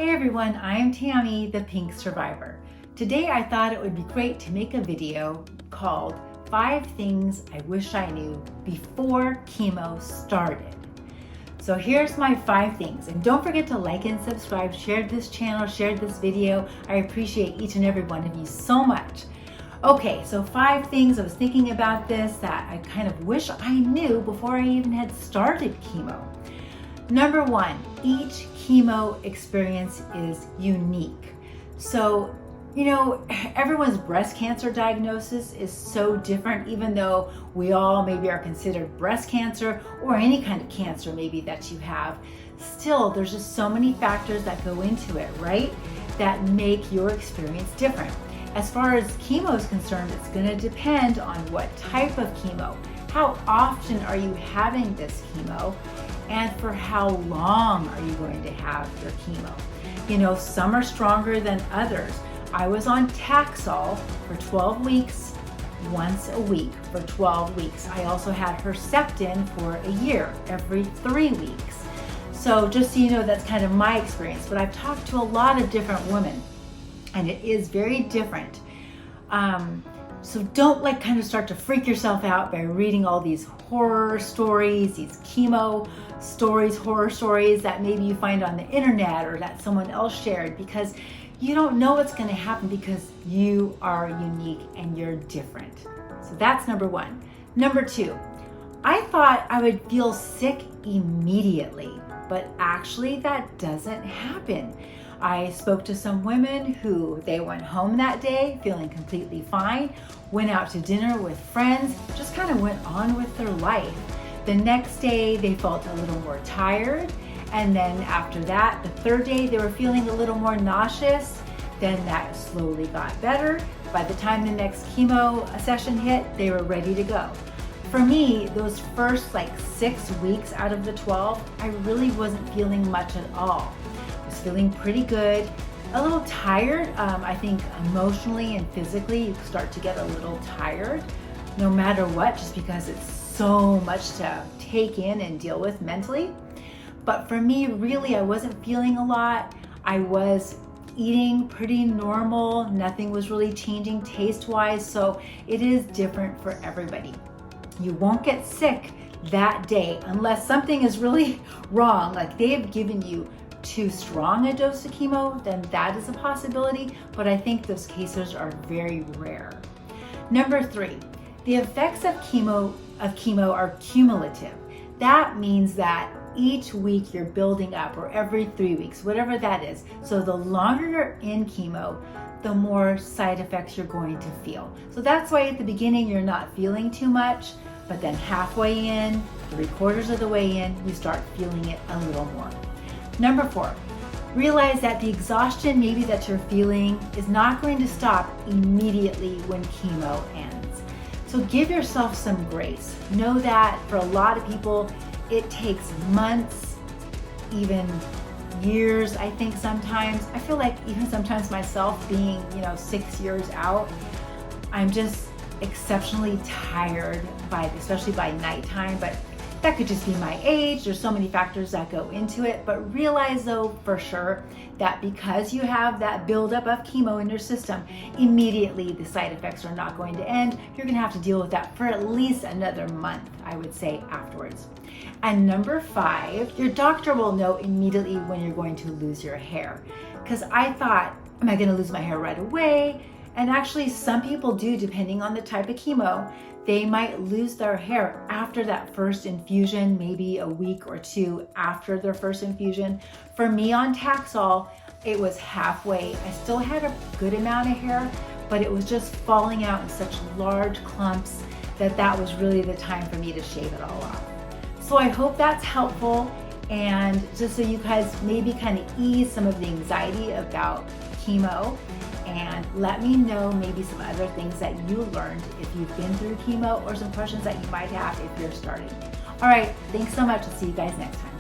Hey everyone, I'm Tammy, the Pink Survivor. Today I thought it would be great to make a video called 5 Things I Wish I Knew Before Chemo Started. So here's my 5 things, and don't forget to like and subscribe, share this channel, share this video. I appreciate each and every one of you so much. Okay, so 5 things, I was thinking about this that I kind of wish I knew before I even had started chemo. Number 1, each chemo experience is unique. So, everyone's breast cancer diagnosis is so different, even though we all maybe are considered breast cancer or any kind of cancer maybe that you have. Still, there's just so many factors that go into it, right? That make your experience different. As far as chemo is concerned, it's going to depend on what type of chemo. How often are you having this chemo? And for how long are you going to have your chemo? Some are stronger than others. I was on Taxol for 12 weeks, once a week for 12 weeks. I also had Herceptin for a year, every 3 weeks. So just so you know, that's kind of my experience. But I've talked to a lot of different women, and it is very different. So don't kind of start to freak yourself out by reading all these horror stories, these chemo stories, horror stories that maybe you find on the internet or that someone else shared, because you don't know what's going to happen because you are unique and you're different. So that's number 1. Number 2, I thought I would feel sick immediately, but actually that doesn't happen. I spoke to some women who they went home that day feeling completely fine, went out to dinner with friends, just kind of went on with their life. The next day they felt a little more tired, and then after that, the 3rd day they were feeling a little more nauseous. Then that slowly got better. By the time the next chemo session hit, they were ready to go. For me, those first 6 weeks out of the 12, I really wasn't feeling much at all. Feeling pretty good, a little tired. I think emotionally and physically you start to get a little tired no matter what, just because it's so much to take in and deal with mentally. But for me, really, I wasn't feeling a lot. I was eating pretty normal. Nothing was really changing taste-wise, so it is different for everybody. You won't get sick that day unless something is really wrong, like they have given you too strong a dose of chemo, then that is a possibility, but I think those cases are very rare. Number 3, the effects of chemo are cumulative. That means that each week you're building up, or every 3 weeks, whatever that is. So the longer you're in chemo, the more side effects you're going to feel. So that's why at the beginning you're not feeling too much, but then halfway in, 3/4 of the way in, you start feeling it a little more. Number 4, realize that the exhaustion maybe that you're feeling is not going to stop immediately when chemo ends. So give yourself some grace. Know that for a lot of people, it takes months, even years, I think sometimes. I feel like even sometimes myself being, 6 years out, I'm just exceptionally tired especially by nighttime, but that could just be my age. There's so many factors that go into it, but realize though for sure that because you have that buildup of chemo in your system, immediately the side effects are not going to end. You're gonna have to deal with that for at least another month, I would say, afterwards. And number 5, your doctor will know immediately when you're going to lose your hair. Because I thought, am I gonna lose my hair right away? And actually some people do, depending on the type of chemo. They might lose their hair after that first infusion, maybe a week or 2 after their first infusion. For me on Taxol, it was halfway. I still had a good amount of hair, but it was just falling out in such large clumps that was really the time for me to shave it all off. So I hope that's helpful, and just so you guys maybe kind of ease some of the anxiety about chemo. And let me know maybe some other things that you learned if you've been through chemo, or some questions that you might have if you're starting. All right, thanks so much. I'll see you guys next time.